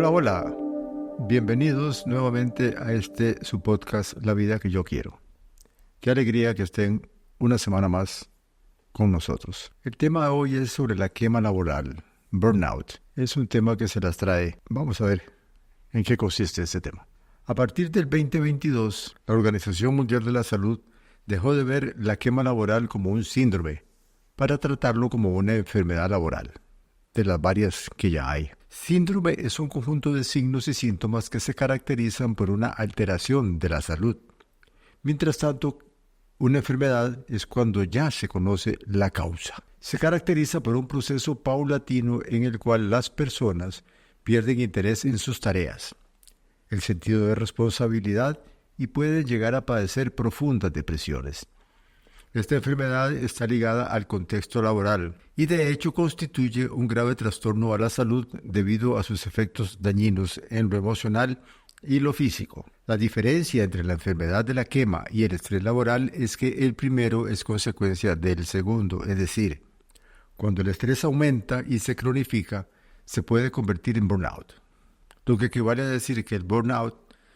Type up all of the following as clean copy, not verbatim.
Hola, hola. Bienvenidos nuevamente a su podcast La vida que yo quiero. Qué alegría que estén una semana más con nosotros. El tema de hoy es sobre la quema laboral, burnout. Es un tema que se las trae. Vamos a ver en qué consiste este tema. A partir del 2022, la Organización Mundial de la Salud dejó de ver la quema laboral como un síndrome para tratarlo como una enfermedad laboral, de las varias que ya hay. Síndrome es un conjunto de signos y síntomas que se caracterizan por una alteración de la salud. Mientras tanto, una enfermedad es cuando ya se conoce la causa. Se caracteriza por un proceso paulatino en el cual las personas pierden interés en sus tareas, el sentido de responsabilidad y pueden llegar a padecer profundas depresiones. Esta enfermedad está ligada al contexto laboral y de hecho constituye un grave trastorno a la salud debido a sus efectos dañinos en lo emocional y lo físico. La diferencia entre la enfermedad de la quema y el estrés laboral es que el primero es consecuencia del segundo, es decir, cuando el estrés aumenta y se cronifica, se puede convertir en burnout, lo que equivale a decir que el burnout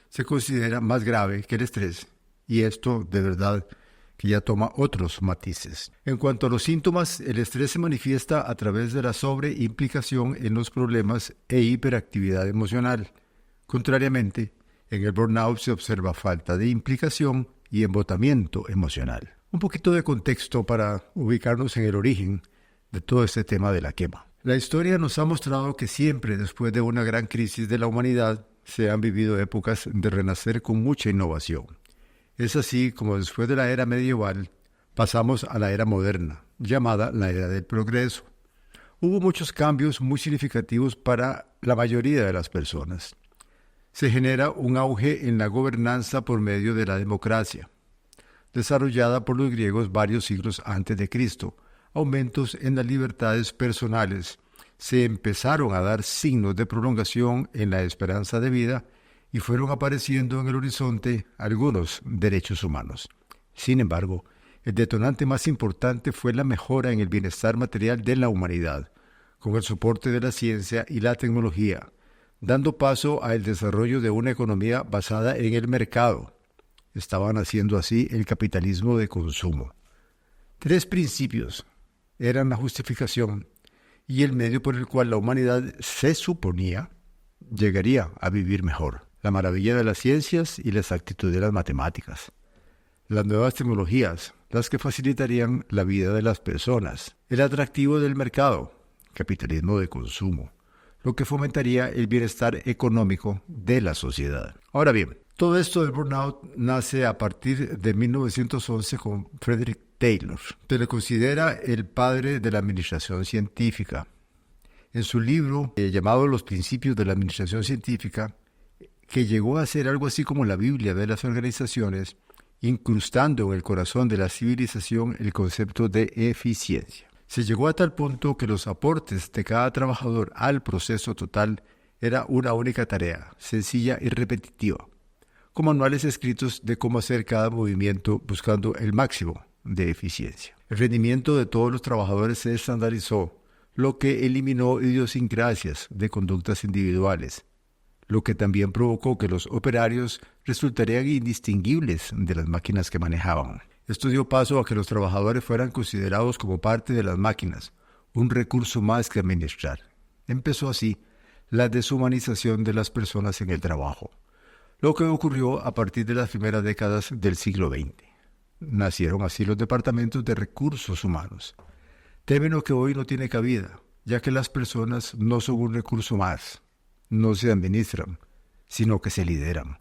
se considera más grave que el estrés, y esto de verdad que ya toma otros matices. En cuanto a los síntomas, el estrés se manifiesta a través de la sobreimplicación en los problemas e hiperactividad emocional. Contrariamente, en el burnout se observa falta de implicación y embotamiento emocional. Un poquito de contexto para ubicarnos en el origen de todo este tema de la quema. La historia nos ha mostrado que siempre después de una gran crisis de la humanidad se han vivido épocas de renacer con mucha innovación. Es así como después de la era medieval pasamos a la era moderna, llamada la era del progreso. Hubo muchos cambios muy significativos para la mayoría de las personas. Se genera un auge en la gobernanza por medio de la democracia, desarrollada por los griegos varios siglos antes de Cristo. Aumentos en las libertades personales. Se empezaron a dar signos de prolongación en la esperanza de vida y fueron apareciendo en el horizonte algunos derechos humanos. Sin embargo, el detonante más importante fue la mejora en el bienestar material de la humanidad, con el soporte de la ciencia y la tecnología, dando paso al desarrollo de una economía basada en el mercado. Estaban haciendo así el capitalismo de consumo. 3 principios eran la justificación y el medio por el cual la humanidad se suponía llegaría a vivir mejor. La maravilla de las ciencias y la exactitud de las matemáticas. Las nuevas tecnologías, las que facilitarían la vida de las personas. El atractivo del mercado, capitalismo de consumo, lo que fomentaría el bienestar económico de la sociedad. Ahora bien, todo esto del burnout nace a partir de 1911 con Frederick Taylor. Se le considera el padre de la administración científica. En su libro llamado Los Principios de la Administración Científica, que llegó a ser algo así como la Biblia de las organizaciones, incrustando en el corazón de la civilización el concepto de eficiencia. Se llegó a tal punto que los aportes de cada trabajador al proceso total era una única tarea, sencilla y repetitiva, con manuales escritos de cómo hacer cada movimiento buscando el máximo de eficiencia. El rendimiento de todos los trabajadores se estandarizó, lo que eliminó idiosincrasias de conductas individuales, lo que también provocó que los operarios resultarían indistinguibles de las máquinas que manejaban. Esto dio paso a que los trabajadores fueran considerados como parte de las máquinas, un recurso más que administrar. Empezó así la deshumanización de las personas en el trabajo, lo que ocurrió a partir de las primeras décadas del siglo XX. Nacieron así los departamentos de recursos humanos, término que hoy no tiene cabida, ya que las personas no son un recurso más, no se administran, sino que se lideran.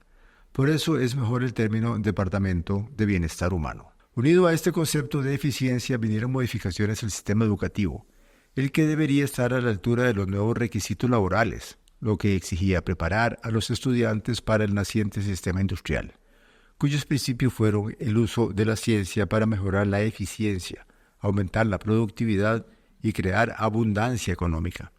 Por eso es mejor el término Departamento de Bienestar Humano. Unido a este concepto de eficiencia vinieron modificaciones al sistema educativo, el que debería estar a la altura de los nuevos requisitos laborales, lo que exigía preparar a los estudiantes para el naciente sistema industrial, cuyos principios fueron el uso de la ciencia para mejorar la eficiencia, aumentar la productividad y crear abundancia económica.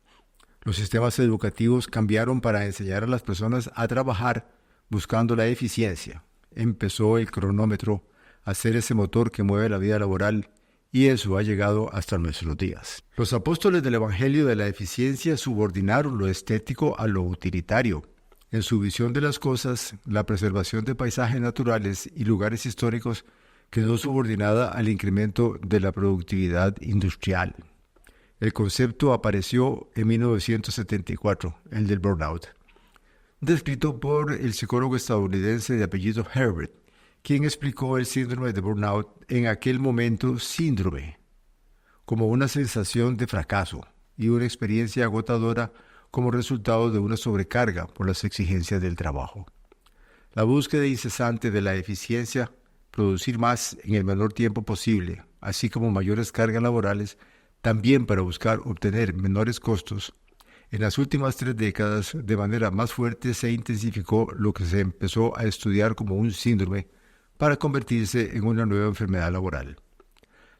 Los sistemas educativos cambiaron para enseñar a las personas a trabajar buscando la eficiencia. Empezó el cronómetro a ser ese motor que mueve la vida laboral y eso ha llegado hasta nuestros días. Los apóstoles del Evangelio de la eficiencia subordinaron lo estético a lo utilitario. En su visión de las cosas, la preservación de paisajes naturales y lugares históricos quedó subordinada al incremento de la productividad industrial. El concepto apareció en 1974, el del burnout, descrito por el psicólogo estadounidense de apellido Herbert, quien explicó el síndrome de burnout en aquel momento síndrome, como una sensación de fracaso y una experiencia agotadora como resultado de una sobrecarga por las exigencias del trabajo. La búsqueda incesante de la eficiencia, producir más en el menor tiempo posible, así como mayores cargas laborales, también para buscar obtener menores costos. En las últimas 3 décadas, de manera más fuerte, se intensificó lo que se empezó a estudiar como un síndrome para convertirse en una nueva enfermedad laboral,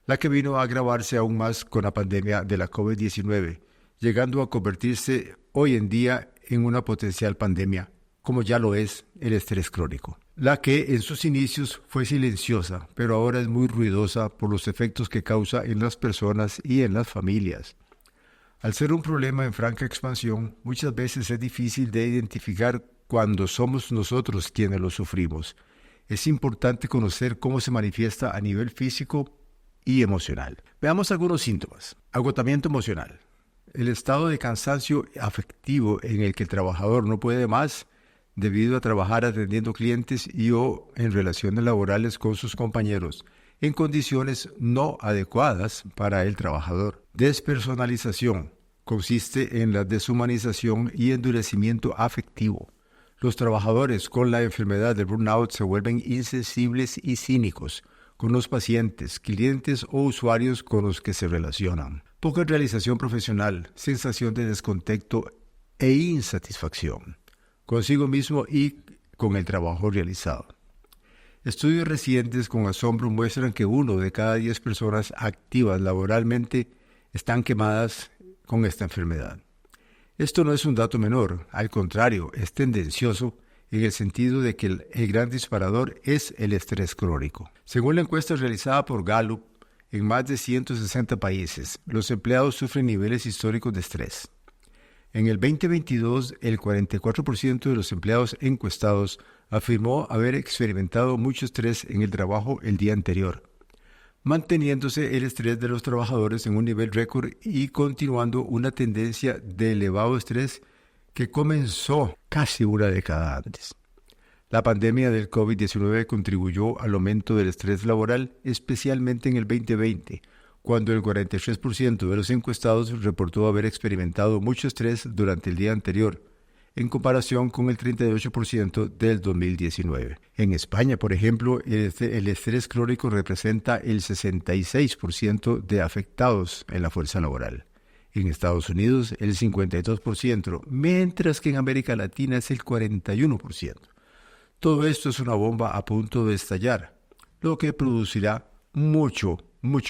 la que vino a agravarse aún más con la pandemia de la COVID-19, llegando a convertirse hoy en día en una potencial pandemia, como ya lo es el estrés crónico. La que en sus inicios fue silenciosa, pero ahora es muy ruidosa por los efectos que causa en las personas y en las familias. Al ser un problema en franca expansión, muchas veces es difícil de identificar cuando somos nosotros quienes lo sufrimos. Es importante conocer cómo se manifiesta a nivel físico y emocional. Veamos algunos síntomas. Agotamiento emocional. El estado de cansancio afectivo en el que el trabajador no puede más debido a trabajar atendiendo clientes y o en relaciones laborales con sus compañeros en condiciones no adecuadas para el trabajador. Despersonalización. Consiste en la deshumanización y endurecimiento afectivo. Los trabajadores con la enfermedad de burnout se vuelven insensibles y cínicos con los pacientes, clientes o usuarios con los que se relacionan. Poca realización profesional, sensación de descontento e insatisfacción consigo mismo y con el trabajo realizado. Estudios recientes con asombro muestran que 1 de cada 10 personas activas laboralmente están quemadas con esta enfermedad. Esto no es un dato menor, al contrario, es tendencioso en el sentido de que el gran disparador es el estrés crónico. Según la encuesta realizada por Gallup, en más de 160 países, los empleados sufren niveles históricos de estrés. En el 2022, el 44% de los empleados encuestados afirmó haber experimentado mucho estrés en el trabajo el día anterior, manteniéndose el estrés de los trabajadores en un nivel récord y continuando una tendencia de elevado estrés que comenzó casi una década antes. La pandemia del COVID-19 contribuyó al aumento del estrés laboral, especialmente en el 2020, cuando el 43% de los encuestados reportó haber experimentado mucho estrés durante el día anterior, en comparación con el 38% del 2019. En España, por ejemplo, el estrés crónico representa el 66% de afectados en la fuerza laboral. En Estados Unidos, el 52%, mientras que en América Latina es el 41%. Todo esto es una bomba a punto de estallar, lo que producirá mucho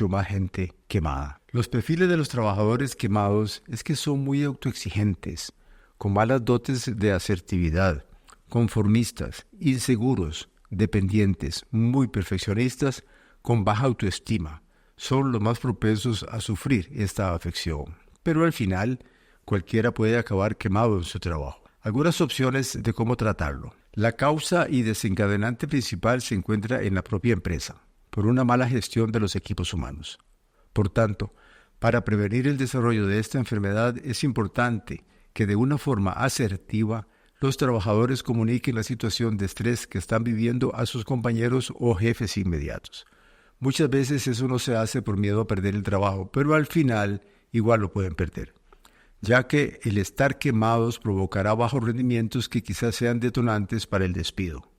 más gente quemada. Los perfiles de los trabajadores quemados es que son muy autoexigentes, con malas dotes de asertividad, conformistas, inseguros, dependientes, muy perfeccionistas, con baja autoestima. Son los más propensos a sufrir esta afección. Pero al final, cualquiera puede acabar quemado en su trabajo. Algunas opciones de cómo tratarlo. La causa y desencadenante principal se encuentra en la propia empresa, por una mala gestión de los equipos humanos. Por tanto, para prevenir el desarrollo de esta enfermedad es importante que de una forma asertiva los trabajadores comuniquen la situación de estrés que están viviendo a sus compañeros o jefes inmediatos. Muchas veces eso no se hace por miedo a perder el trabajo, pero al final igual lo pueden perder, ya que el estar quemados provocará bajos rendimientos que quizás sean detonantes para el despido.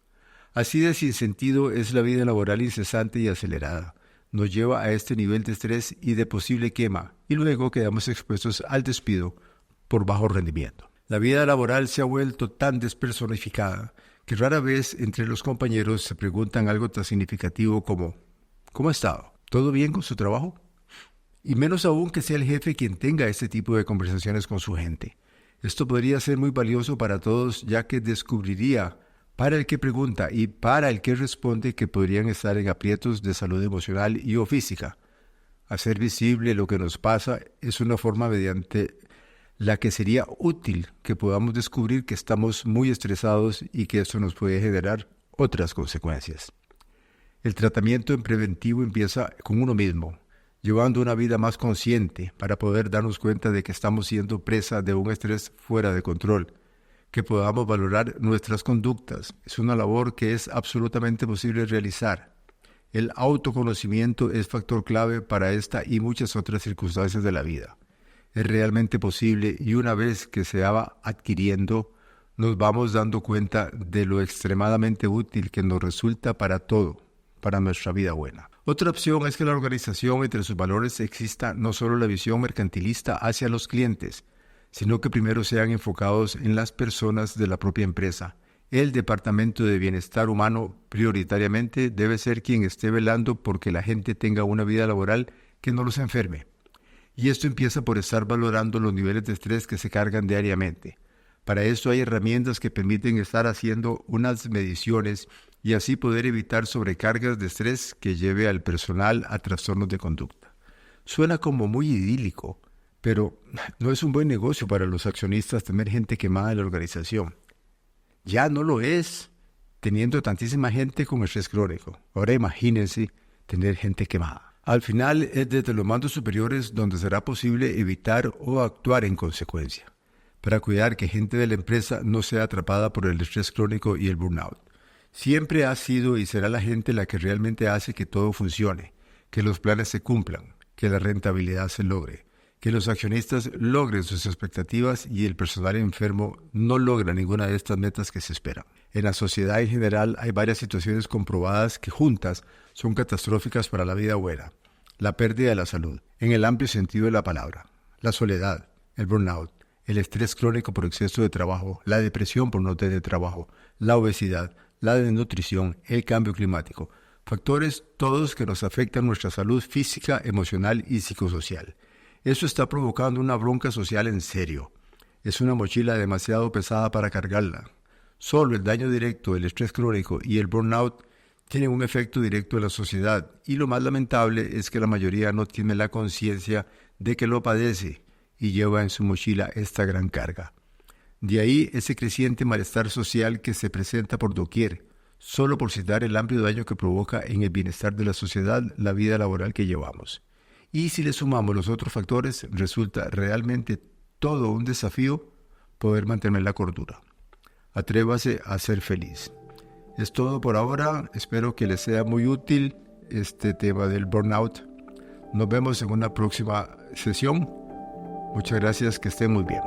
Así de sin sentido es la vida laboral incesante y acelerada. Nos lleva a este nivel de estrés y de posible quema, y luego quedamos expuestos al despido por bajo rendimiento. La vida laboral se ha vuelto tan despersonificada que rara vez entre los compañeros se preguntan algo tan significativo como ¿cómo ha estado? ¿Todo bien con su trabajo? Y menos aún que sea el jefe quien tenga este tipo de conversaciones con su gente. Esto podría ser muy valioso para todos, ya que descubriría para el que pregunta y para el que responde que podrían estar en aprietos de salud emocional y o física, Hacer visible lo que nos pasa es una forma mediante la que sería útil que podamos descubrir que estamos muy estresados y que esto nos puede generar otras consecuencias. El tratamiento en preventivo empieza con uno mismo, llevando una vida más consciente para poder darnos cuenta de que estamos siendo presa de un estrés fuera de control, que podamos valorar nuestras conductas. Es una labor que es absolutamente posible realizar. El autoconocimiento es factor clave para esta y muchas otras circunstancias de la vida. Es realmente posible y una vez que se va adquiriendo, nos vamos dando cuenta de lo extremadamente útil que nos resulta para todo, para nuestra vida buena. Otra opción es que la organización entre sus valores exista no solo la visión mercantilista hacia los clientes, sino que primero sean enfocados en las personas de la propia empresa. El Departamento de Bienestar Humano prioritariamente debe ser quien esté velando porque la gente tenga una vida laboral que no los enferme. Y esto empieza por estar valorando los niveles de estrés que se cargan diariamente. Para esto hay herramientas que permiten estar haciendo unas mediciones y así poder evitar sobrecargas de estrés que lleve al personal a trastornos de conducta. Suena como muy idílico, pero no es un buen negocio para los accionistas tener gente quemada en la organización. Ya no lo es, teniendo tantísima gente con estrés crónico. Ahora imagínense tener gente quemada. Al final es desde los mandos superiores donde será posible evitar o actuar en consecuencia, para cuidar que gente de la empresa no sea atrapada por el estrés crónico y el burnout. Siempre ha sido y será la gente la que realmente hace que todo funcione, que los planes se cumplan, que la rentabilidad se logre, que los accionistas logren sus expectativas y el personal enfermo no logra ninguna de estas metas que se esperan. En la sociedad en general hay varias situaciones comprobadas que juntas son catastróficas para la vida buena. La pérdida de la salud, en el amplio sentido de la palabra, la soledad, el burnout, el estrés crónico por exceso de trabajo, la depresión por no tener trabajo, la obesidad, la desnutrición, el cambio climático, factores todos que nos afectan nuestra salud física, emocional y psicosocial. Eso está provocando una bronca social en serio. Es una mochila demasiado pesada para cargarla. Solo el daño directo, el estrés crónico y el burnout tienen un efecto directo en la sociedad y lo más lamentable es que la mayoría no tiene la conciencia de que lo padece y lleva en su mochila esta gran carga. De ahí ese creciente malestar social que se presenta por doquier, solo por citar el amplio daño que provoca en el bienestar de la sociedad la vida laboral que llevamos. Y si le sumamos los otros factores, resulta realmente todo un desafío poder mantener la cordura. Atrévase a ser feliz. Es todo por ahora. Espero que les sea muy útil este tema del burnout. Nos vemos en una próxima sesión. Muchas gracias, que estén muy bien.